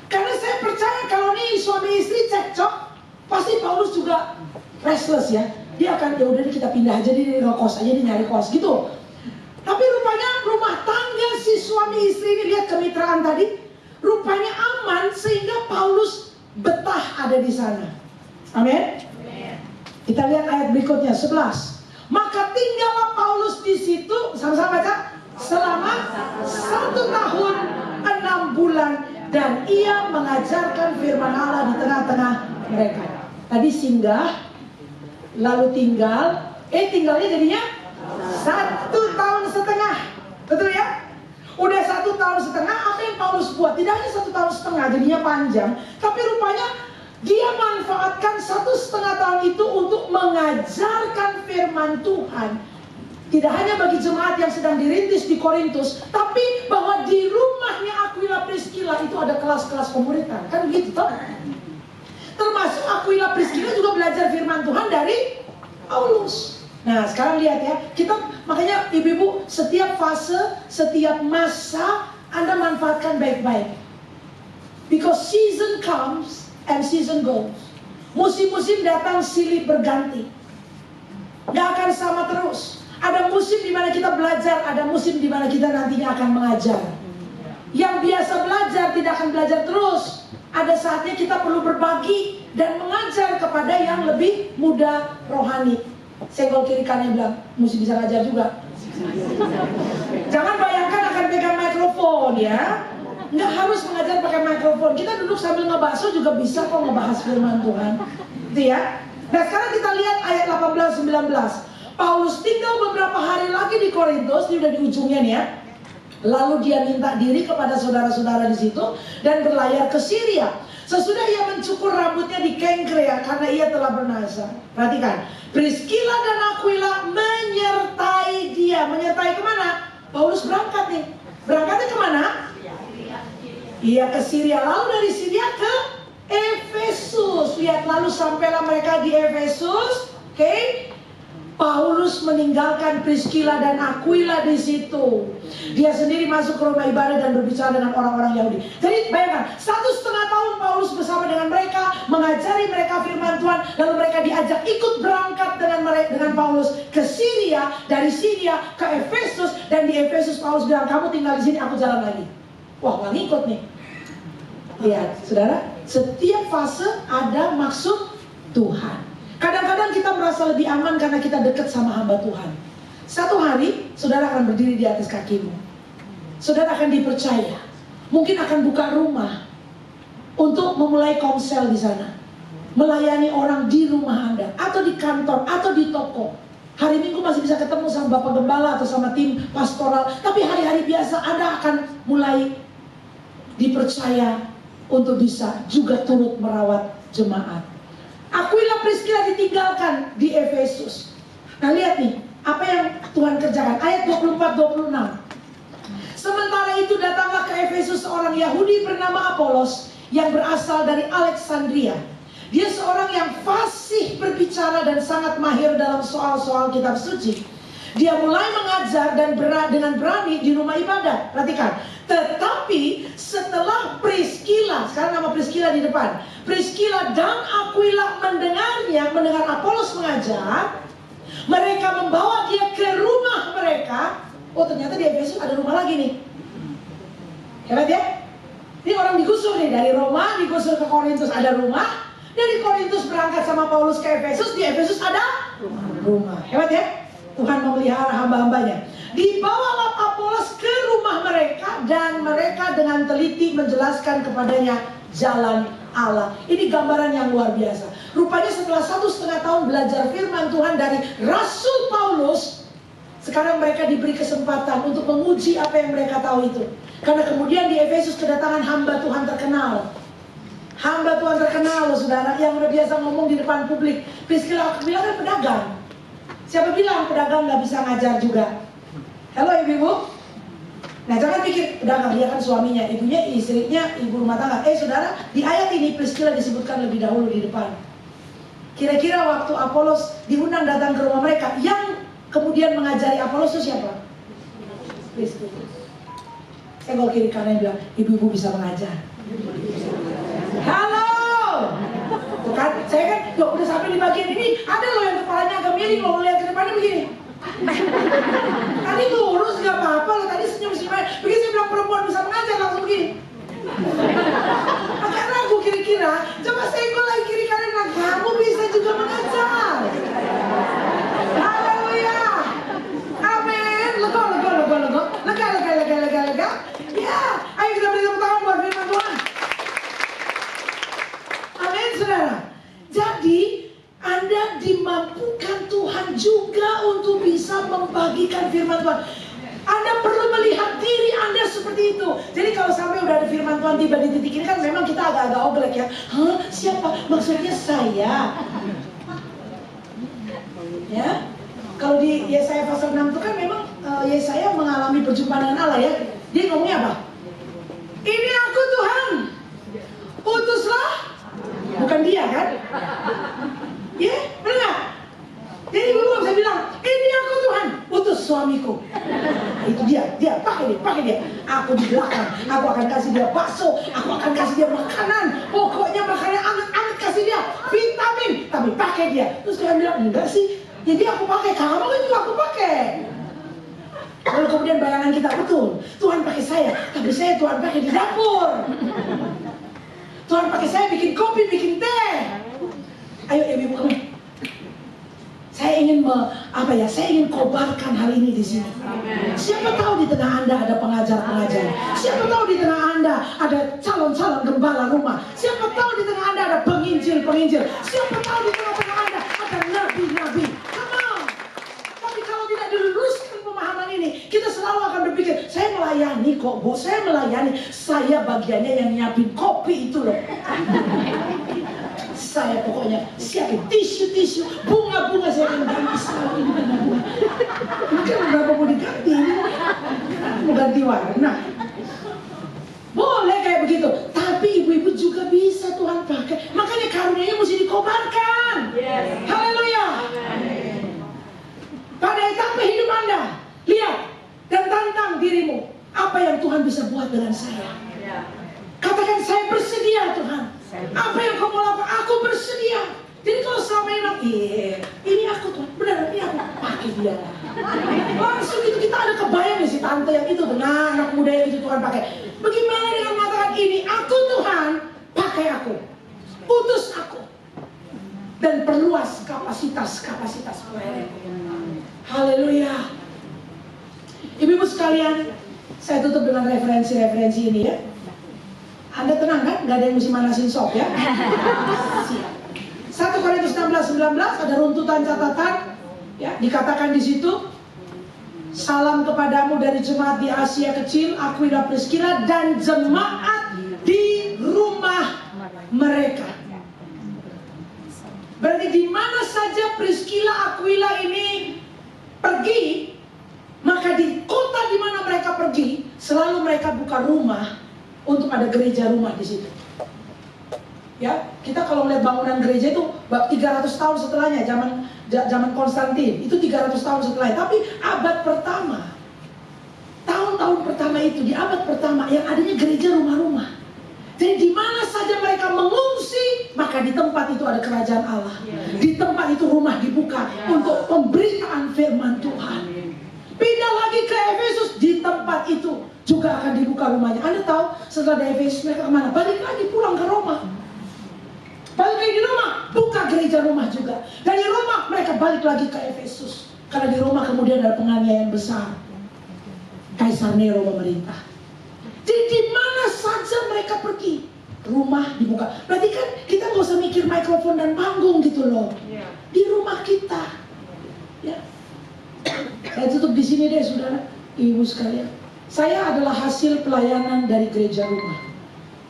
Karena saya percaya kalau nih suami istri cekcok, pasti Paulus juga restless ya. Dia akan, ya udah kita pindah aja, dia ngekos aja, dia nyari kos gitu. Tapi rupanya rumah tangga si suami istri ini, lihat kemitraan tadi, rupanya aman sehingga Paulus betah ada di sana. Amin. Kita lihat ayat berikutnya 11. Maka tinggallah Paulus di situ, sama-sama baca, selama 1 tahun 6 bulan. Dan ia mengajarkan firman Allah di tengah-tengah mereka. Tadi singgah, lalu tinggal. Tinggalnya jadinya 1 tahun setengah. Betul ya? Udah 1 tahun setengah, apa yang Paulus buat? Tidak hanya 1 tahun setengah, jadinya panjang. Tapi rupanya dia manfaatkan 1,5 tahun itu untuk mengajarkan firman Tuhan. Tidak hanya bagi jemaat yang sedang dirintis di Korintus, tapi bahwa di rumahnya Aquila Priscilla itu ada kelas-kelas pemuritan. Kan gitu toh? Termasuk Aquila Priscilla juga belajar firman Tuhan dari Paulus. Nah sekarang lihat ya, kita makanya ibu-ibu setiap fase, setiap masa Anda manfaatkan baik-baik. Because season comes and season goes. Musim-musim datang silih berganti, gak akan sama terus. Ada musim di mana kita belajar, ada musim di mana kita nantinya akan mengajar. Yang biasa belajar tidak akan belajar terus. Ada saatnya kita perlu berbagi dan mengajar kepada yang lebih muda rohani. Senggol kiri kanan bilang, mesti bisa ngajar juga. Jangan bayangkan akan pegang mikrofon ya. Nggak harus mengajar pakai mikrofon. Kita duduk sambil ngebahas juga bisa kok ngebahas firman Tuhan. Gitu ya. Nah sekarang kita lihat ayat 18-19. Paulus tinggal beberapa hari lagi di Korintus, ini udah di ujungnya nih ya. Lalu dia minta diri kepada saudara-saudara di situ dan berlayar ke Syria. Sesudah ia mencukur rambutnya di Kengkrea karena ia telah bernazar. Perhatikan, Priscilla dan Aquila menyertai dia. Menyertai kemana? Paulus berangkat nih. Berangkatnya kemana? Ia ke Syria. Lalu dari Syria ke Efesus. Lihat, lalu sampailah mereka di Efesus. Oke. Paulus meninggalkan Priscilla dan Aquila di situ. Dia sendiri masuk ke rumah ibadah dan berbicara dengan orang-orang Yahudi. Jadi bayangkan, 1,5 tahun Paulus bersama dengan mereka, mengajari mereka firman Tuhan. Lalu mereka diajak ikut berangkat dengan Paulus ke Syria. Dari Syria ke Efesus. Dan di Efesus Paulus bilang, kamu tinggal di sini, aku jalan lagi. Wah, nggak ngikut nih. Lihat, saudara, setiap fase ada maksud Tuhan. Kadang-kadang kita merasa lebih aman karena kita dekat sama hamba Tuhan. Satu hari, saudara akan berdiri di atas kakimu. Saudara akan dipercaya. Mungkin akan buka rumah untuk memulai komsel di sana. Melayani orang di rumah Anda, atau di kantor, atau di toko. Hari Minggu masih bisa ketemu sama Bapak Gembala atau sama tim pastoral. Tapi hari-hari biasa Anda akan mulai dipercaya untuk bisa juga turut merawat jemaat. Aquila Priscilla ditinggalkan di Efesus. Nah lihat nih, apa yang Tuhan kerjakan. Ayat 24-26. Sementara itu datanglah ke Efesus seorang Yahudi bernama Apolos yang berasal dari Alexandria. Dia seorang yang fasih berbicara dan sangat mahir dalam soal-soal kitab suci. Dia mulai mengajar dan dengan berani di rumah ibadah. Perhatikan. Tetapi setelah Priscilla, sekarang nama Priscilla di depan, Priscilla dan Aquila mendengar Apolos mengajar, mereka membawa dia ke rumah mereka. Oh ternyata di Efesus ada rumah lagi nih. Hebat ya? Ini orang digusur nih, dari Roma digusur ke Korintus ada rumah. Dari Korintus berangkat sama Paulus ke Efesus, di Efesus ada rumah. Hebat ya? Tuhan memelihara hamba-hambanya. Dibawalah Apolos ke rumah mereka dan mereka dengan teliti menjelaskan kepadanya jalan Allah. Ini gambaran yang luar biasa. Rupanya setelah 1,5 tahun belajar firman Tuhan dari Rasul Paulus, sekarang mereka diberi kesempatan untuk menguji apa yang mereka tahu itu. Karena kemudian di Efesus kedatangan hamba Tuhan terkenal. Hamba Tuhan terkenal loh saudara, yang udah biasa ngomong di depan publik. Priscilla bilang kan pedagang. Siapa bilang pedagang nggak bisa ngajar juga? Halo ibu-ibu. Nah jangan pikir pedagang, dia kan suaminya, ibunya, istrinya, ibu rumah tangga. Saudara, di ayat ini Priscilla disebutkan lebih dahulu di depan. Kira-kira waktu Apolos diundang datang ke rumah mereka, yang kemudian mengajari Apolos itu siapa? Priscilla. Saya kalau kiri kanan bilang, ibu-ibu bisa mengajar. Halo. Tuh kan, saya kan udah sampai di bagian ini, ada loh yang kepalanya agak miring loh, lihat ke depannya begini. Tadi lurus gak apa-apa loh, tadi senyum-senyum aja. Begitu saya bilang perempuan bisa mengajar langsung begini. Agak ragu kira-kira. Coba senggol lagi kiri kanan, kamu bisa juga mengajar. Haleluya. Amin. Lega. Ya, ayo kita beri tepuk tangan buat firman Tuhan. Amin saudara. Jadi Anda dimampukan Tuhan juga untuk bisa membagikan firman Tuhan. Anda perlu melihat diri Anda seperti itu. Jadi kalau sampai udah ada firman Tuhan tiba di titik ini kan memang kita agak-agak oglek ya. Hah? Siapa? Maksudnya saya. Ya. Kalau di Yesaya pasal 6 itu kan memang Yesaya mengalami perjumpaan dengan Allah ya. Dia ngomongnya apa? Ini aku Tuhan. Utuslah. Bukan dia kan? Ya, benar. Jadi ibu bisa bilang, ini aku Tuhan, utus suamiku. Itu dia pakai dia. Aku di belakang, aku akan kasih dia bakso, aku akan kasih dia makanan. Pokoknya makanan anget-anget kasih dia, vitamin, tapi pakai dia. Terus Tuhan bilang, enggak sih, jadi aku pakai, kamu juga aku pakai. Lalu kemudian bayangan kita, betul, Tuhan pakai saya, tapi saya Tuhan pakai di dapur. Tuhan pakai saya bikin kopi, bikin teh. Ayo ibu kamu. Saya ingin saya ingin kobarkan hal ini di sini. Siapa tahu di tengah Anda ada pengajar-pengajar. Siapa tahu di tengah Anda ada calon-calon gembala rumah. Siapa tahu di tengah Anda ada penginjil-penginjil. Siapa tahu di tengah-tengah Anda ada nabi-nabi. Come on. Tapi kalau tidak diluruskan pemahaman ini, kita selalu akan berpikir, saya melayani kok Bu, saya melayani. Saya bagiannya yang nyiapin kopi itu loh. Saya pokoknya siapin tisu-tisu, bunga-bunga saya akan ganti sekali ini bunga-bunga. Ini kan berapa mau diganti? Mau ganti warna. Boleh kayak begitu, tapi ibu-ibu juga bisa Tuhan pakai. Makanya karunia-Nya mesti dikobarkan. Haleluya. Pada etapa hidup Anda, lihat dan tantang dirimu. Apa yang Tuhan bisa buat dengan saya? Katakan, saya bersedia Tuhan. Apa yang kamu lakukan? Aku bersedia. Jadi kalau selama ini, ini aku Tuhan, benar, ini aku pakai dia. Langsung itu kita ada kebayang nih si tante yang itu, nah anak muda yang itu Tuhan pakai. Bagaimana dengan mengatakan ini aku Tuhan, pakai aku, utus aku, dan perluas kapasitas pelayanan. Haleluya. Ibu-ibu sekalian, saya tutup dengan referensi ini ya. Anda tenang kan? Gak ada yang mesti manasin sop ya. 1 Korintus 16:19 ada runtutan catatan ya, dikatakan di situ, salam kepadamu dari jemaat di Asia Kecil, Aquila, Priscilla, dan jemaat di rumah mereka. Berarti di mana saja Priscilla, Aquila ini pergi, maka di kota di mana mereka pergi, selalu mereka buka rumah untuk ada gereja rumah di situ. Ya, kita kalau melihat bangunan gereja itu 300 tahun setelahnya, zaman Konstantin, itu 300 tahun setelahnya. Tapi abad pertama, tahun-tahun pertama itu, di abad pertama yang adanya gereja rumah-rumah. Jadi di mana saja mereka mengungsi, maka di tempat itu ada kerajaan Allah. Di tempat itu rumah dibuka untuk pemberitaan firman Tuhan. Pindah lagi ke Efesus, di tempat itu juga akan dibuka rumahnya. Anda tahu setelah dari Efesus mereka kemana? Balik lagi pulang ke Roma. Balik lagi di Roma, buka gereja rumah juga. Dari Roma mereka balik lagi ke Efesus. Karena di Roma kemudian ada penganiayaan besar. Kaisar Nero memerintah. Jadi di mana saja mereka pergi, rumah dibuka. Berarti kan kita nggak usah mikir mikrofon dan panggung gitu loh. Di rumah kita. Ya. Saya tutup di sini deh, saudara, ibu sekalian. Saya adalah hasil pelayanan dari gereja rumah.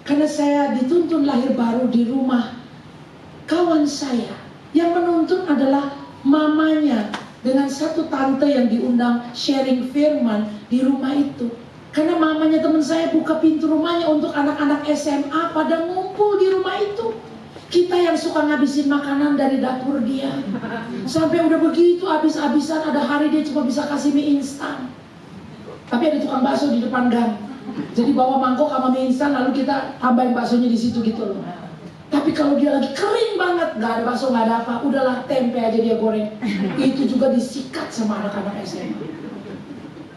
Karena saya dituntun lahir baru di rumah kawan saya. Yang menuntun adalah mamanya dengan satu tante yang diundang sharing firman di rumah itu. Karena mamanya teman saya buka pintu rumahnya untuk anak-anak SMA pada ngumpul di rumah itu. Kita yang suka ngabisin makanan dari dapur dia. Sampai udah begitu habis-habisan, ada hari dia cuma bisa kasih mie instan. Tapi ada tukang bakso di depan gang. Jadi bawa mangkok sama mie instan, lalu kita tambahin baksonya di situ gitu loh. Tapi kalau dia lagi kering banget, nggak ada bakso, nggak ada apa, udahlah tempe aja dia goreng. Itu juga disikat sama anak-anak SMA.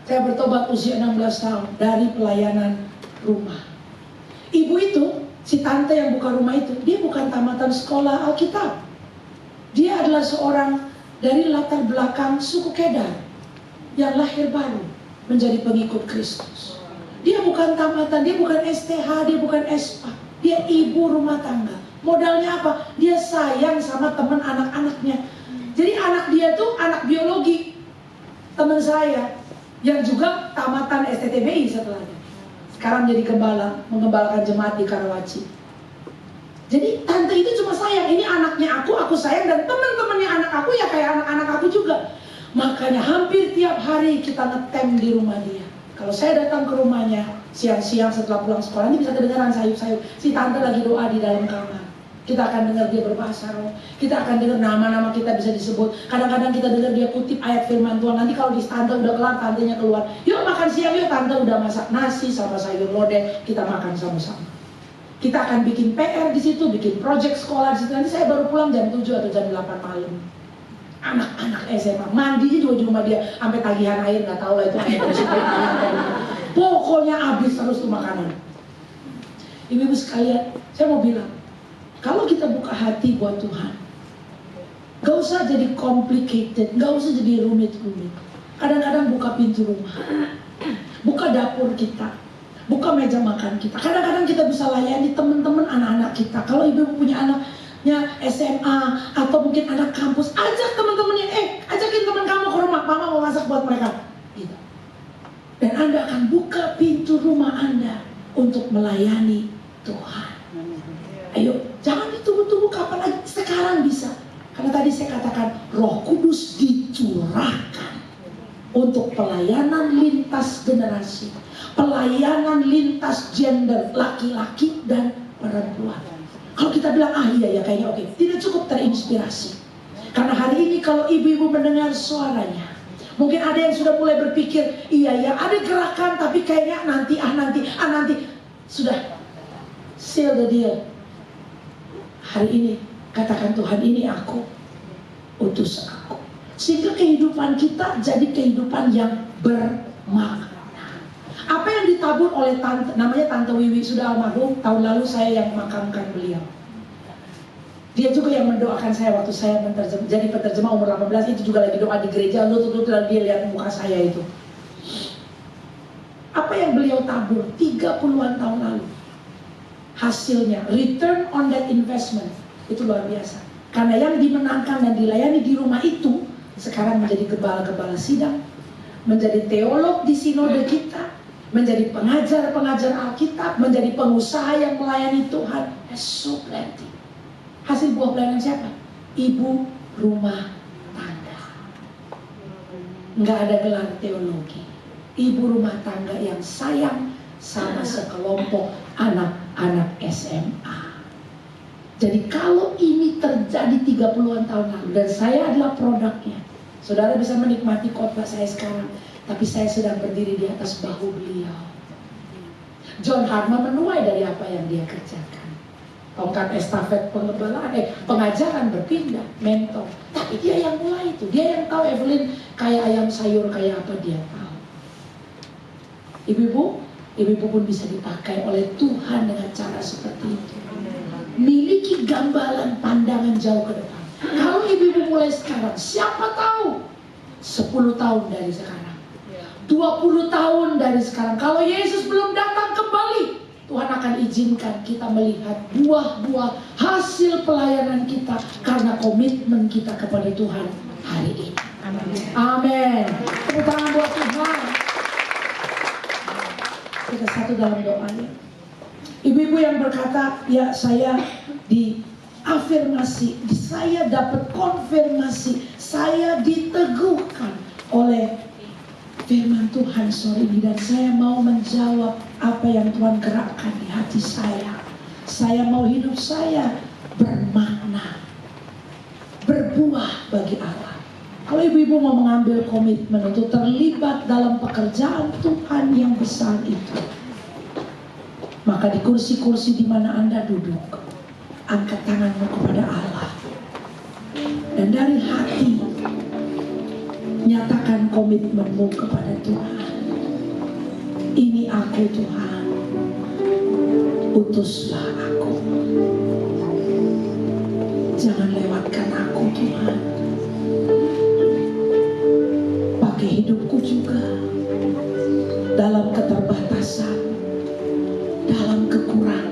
Saya bertobat usia 16 tahun dari pelayanan rumah. Ibu itu, si tante yang buka rumah itu, dia bukan tamatan sekolah Alkitab. Dia adalah seorang dari latar belakang suku Kedar yang lahir baru menjadi pengikut Kristus. Dia bukan tamatan, dia bukan STH, dia bukan SPA. Dia ibu rumah tangga. Modalnya apa? Dia sayang sama teman anak-anaknya. Jadi anak dia tuh anak biologi teman saya yang juga tamatan STTBI setelahnya. Sekarang jadi gembala, mengembalakan jemaat di Karawaci. Jadi tante itu cuma sayang, ini anaknya aku sayang, dan teman-temannya anak aku ya kayak anak-anak aku juga. Makanya hampir tiap hari kita ngetem di rumah dia. Kalau saya datang ke rumahnya siang-siang setelah pulang sekolah, ini bisa kedengaran sayup-sayup. Si tante lagi doa di dalam kamar. Kita akan dengar dia berbahasa roh. Kita akan dengar nama-nama kita bisa disebut. Kadang-kadang kita dengar dia kutip ayat firman Tuhan. Nanti kalau di tante udah kelar, tantenya keluar. Yuk makan siang yuk, tante udah masak nasi sama sayur lodeh. Kita makan sama-sama. Kita akan bikin PR di situ, bikin project sekolah di situ. Nanti saya baru pulang jam 7 atau jam 8 malam. Anak-anak SMA mandinya juga di rumah dia, sampai tagihan air nggak tahu lah itu air dari situ. Pokoknya habis terus tuh makanan. Ibu-ibu sekalian, saya mau bilang, kalau kita buka hati buat Tuhan, gak usah jadi complicated, gak usah jadi rumit-rumit. Kadang-kadang buka pintu rumah, buka dapur kita, buka meja makan kita. Kadang-kadang kita bisa layani teman-teman anak-anak kita. Kalau ibu punya anaknya SMA atau mungkin anak kampus, ajak teman-temannya, ajakin teman kamu ke rumah, mama mau masak buat mereka. Gitu. Dan Anda akan buka pintu rumah Anda untuk melayani Tuhan. Ayo, jangan ditunggu-tunggu kapan lagi, sekarang bisa. Karena tadi saya katakan Roh Kudus dicurahkan untuk pelayanan lintas generasi, pelayanan lintas gender, laki-laki dan perempuan. Kalau kita bilang iya ya kayaknya oke, tidak cukup terinspirasi. Karena hari ini kalau ibu-ibu mendengar suaranya, mungkin ada yang sudah mulai berpikir, iya ya ada gerakan tapi kayaknya nanti sudah seal the deal. Hari ini katakan Tuhan, ini aku, utus aku. Sehingga kehidupan kita jadi kehidupan yang bermakna. Apa yang ditabur oleh tante, namanya Tante Wiwi, sudah almarhum, tahun lalu saya yang makamkan beliau. Dia juga yang mendoakan saya waktu saya jadi penerjemah umur 18, itu juga lagi doa di gereja, lutut dia lihat muka saya itu. Apa yang beliau tabur 30-an tahun lalu, hasilnya, return on that investment, itu luar biasa. Karena yang dimenangkan dan dilayani di rumah itu, sekarang menjadi gembala-gembala sidang, menjadi teolog di sinode kita, menjadi pengajar-pengajar Alkitab, menjadi pengusaha yang melayani Tuhan. So plenty. Hasil buah pelayanan siapa? Ibu rumah tangga. Nggak ada gelar teologi. Ibu rumah tangga yang sayang sama sekelompok anak-anak SMA. Jadi kalau ini terjadi 30-an tahun lalu dan saya adalah produknya, saudara bisa menikmati khotbah saya sekarang, tapi saya sedang berdiri di atas bahu beliau. John Hartman menuai dari apa yang dia kerjakan. Tongkat estafet pengajaran berpindah, mentor. Tapi dia yang mulai itu, dia yang tahu Evelyn kayak ayam sayur kayak apa dia tahu. Ibu-ibu pun bisa dipakai oleh Tuhan dengan cara seperti itu. Miliki gambaran pandangan jauh ke depan. Kalau ibu-ibu mulai sekarang, siapa tahu 10 tahun dari sekarang, 20 tahun dari sekarang, kalau Yesus belum datang kembali, Tuhan akan izinkan kita melihat buah-buah hasil pelayanan kita karena komitmen kita kepada Tuhan hari ini. Amin. Tepuk tangan buat Tuhan. Kita satu dalam doanya. Ibu-ibu yang berkata, ya saya diafirmasi, saya dapat konfirmasi, saya diteguhkan oleh firman Tuhan sore ini, dan saya mau menjawab apa yang Tuhan gerakkan di hati saya. Saya mau hidup saya bermakna, berbuah bagi Allah. Kalau ibu-ibu mau mengambil komitmen untuk terlibat dalam pekerjaan Tuhan yang besar itu, maka di kursi-kursi di mana Anda duduk, angkat tanganmu kepada Allah. Dan dari hati, nyatakan komitmenmu kepada Tuhan. Ini aku Tuhan, utuslah aku. Jangan lewatkan aku Tuhan. Pakai hidupku juga dalam keterbatasan, dalam kekurangan.